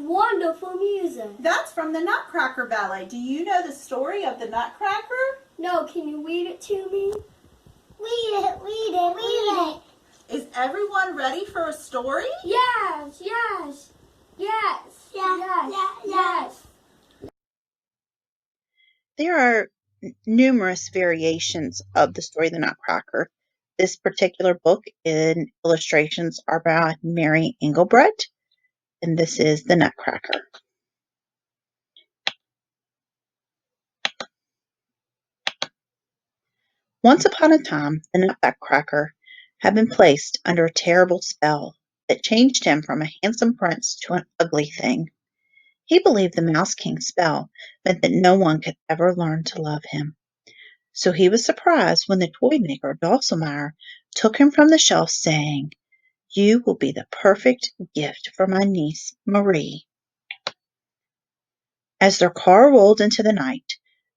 wonderful music. That's from the Nutcracker ballet. Do you know the story of the Nutcracker? No, can you read it to me? Read it. Is everyone ready for a story? Yes. There are numerous variations of the story of the Nutcracker. This particular book and illustrations are by Mary Engelbrett, and this is the Nutcracker. Once upon a time, the Nutcracker had been placed under a terrible spell that changed him from a handsome prince to an ugly thing. He believed the Mouse King's spell meant that no one could ever learn to love him. So he was surprised when the toy maker Dulcimer took him from the shelf, saying, "You will be the perfect gift for my niece Marie." As their car rolled into the night,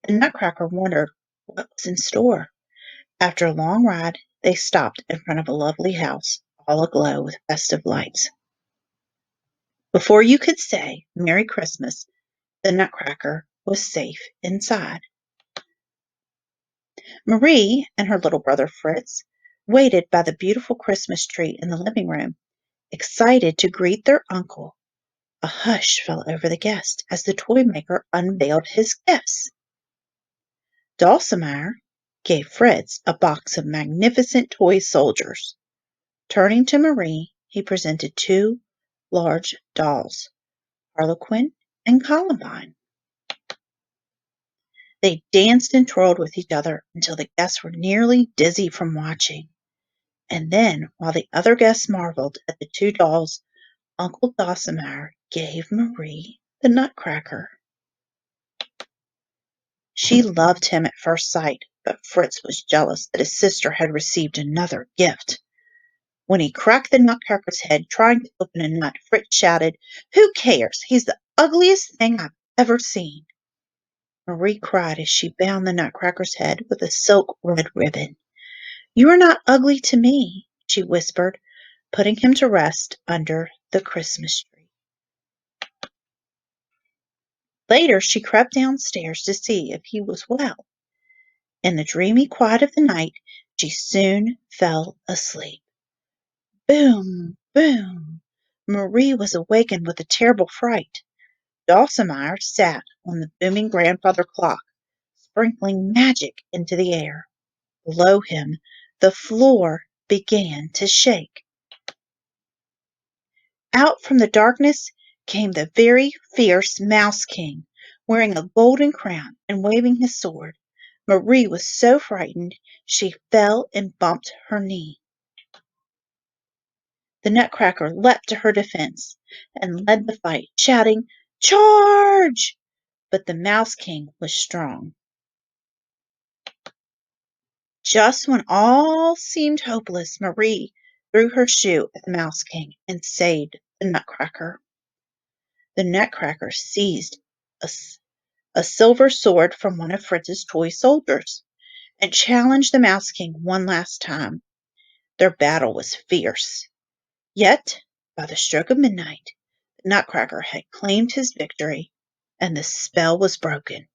the Nutcracker wondered what was in store. After a long ride, they stopped in front of a lovely house, all aglow with festive lights. Before you could say Merry Christmas, the Nutcracker was safe inside. Marie and her little brother Fritz waited by the beautiful Christmas tree in the living room, excited to greet their uncle. A hush fell over the guests as the toy maker unveiled his gifts. Dulcimer gave Fritz a box of magnificent toy soldiers. Turning to Marie, he presented two large dolls, Harlequin and Columbine. They danced and twirled with each other until the guests were nearly dizzy from watching. And then, while the other guests marveled at the two dolls, Uncle Dulcimer gave Marie the Nutcracker. She loved him at first sight, but Fritz was jealous that his sister had received another gift. When he cracked the Nutcracker's head trying to open a nut, Fritz shouted, "Who cares? He's the ugliest thing I've ever seen." Marie cried as she bound the Nutcracker's head with a silk red ribbon. "You are not ugly to me," she whispered, putting him to rest under the Christmas tree. Later she crept downstairs to see if he was well. In the dreamy quiet of the night, she soon fell asleep. Boom! Boom! Marie was awakened with a terrible fright. Dulcimer sat on the booming grandfather clock, sprinkling magic into the air. Below him, the floor began to shake. Out from the darkness came the very fierce Mouse King, wearing a golden crown and waving his sword. Marie was so frightened she fell and bumped her knee. The Nutcracker leapt to her defense and led the fight, shouting, "Charge!" But the Mouse King was strong. Just when all seemed hopeless, Marie threw her shoe at the Mouse King and saved the Nutcracker. The Nutcracker seized a silver sword from one of Fritz's toy soldiers and challenged the Mouse King one last time. Their battle was fierce. Yet, by the stroke of midnight, the Nutcracker had claimed his victory, and the spell was broken.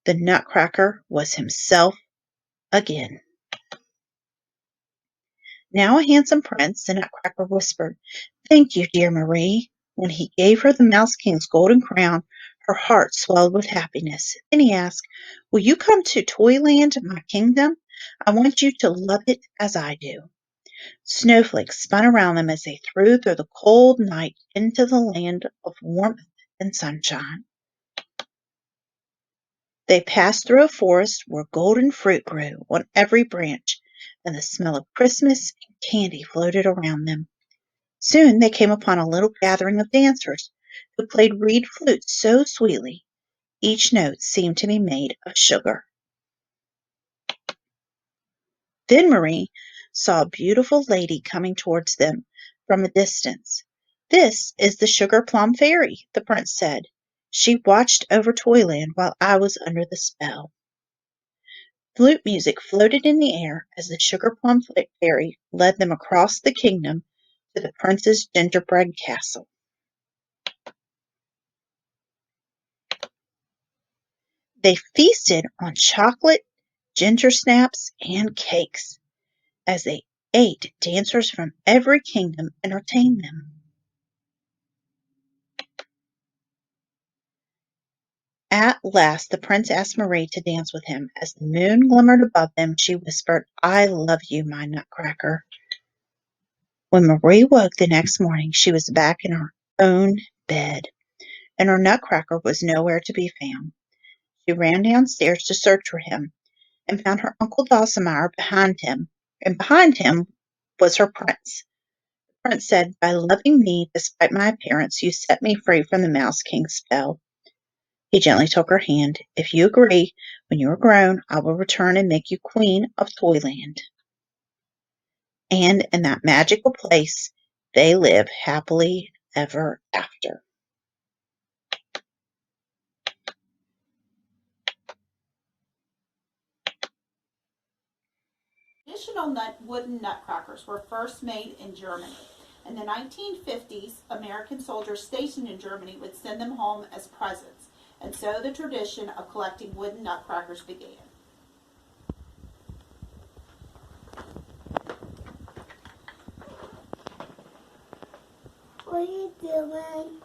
The Nutcracker was himself again. Now a handsome prince, the Nutcracker whispered, "Thank you, dear Marie." When he gave her the Mouse King's golden crown, her heart swelled with happiness. Then he asked, "Will you come to Toyland, my kingdom? I want you to love it as I do." Snowflakes spun around them as they threw through the cold night into the land of warmth and sunshine. They passed through a forest where golden fruit grew on every branch, and the smell of Christmas and candy floated around them. Soon they came upon a little gathering of dancers who played reed flutes so sweetly, each note seemed to be made of sugar. Then Marie saw a beautiful lady coming towards them from a distance. "This is the Sugar Plum Fairy," the prince said. "She watched over Toyland while I was under the spell." Flute music floated in the air as the Sugar Plum Fairy led them across the kingdom to the prince's gingerbread castle. They feasted on chocolate, ginger snaps, and cakes. As they ate, dancers from every kingdom entertained them. At last the prince asked Marie to dance with him. As the moon glimmered above them, she whispered, "I love you, my Nutcracker." When Marie woke the next morning, she was back in her own bed, and her Nutcracker was nowhere to be found. She ran downstairs to search for him, and found her Uncle Dulcimer behind him, and behind him was her prince. The prince said, "By loving me despite my appearance, you set me free from the Mouse King's spell." He gently took her hand. "If you agree, when you are grown, I will return and make you Queen of Toyland." And in that magical place, they live happily ever after. Traditional wooden nutcrackers were first made in Germany. In the 1950s, American soldiers stationed in Germany would send them home as presents, and so the tradition of collecting wooden nutcrackers began. What are you doing?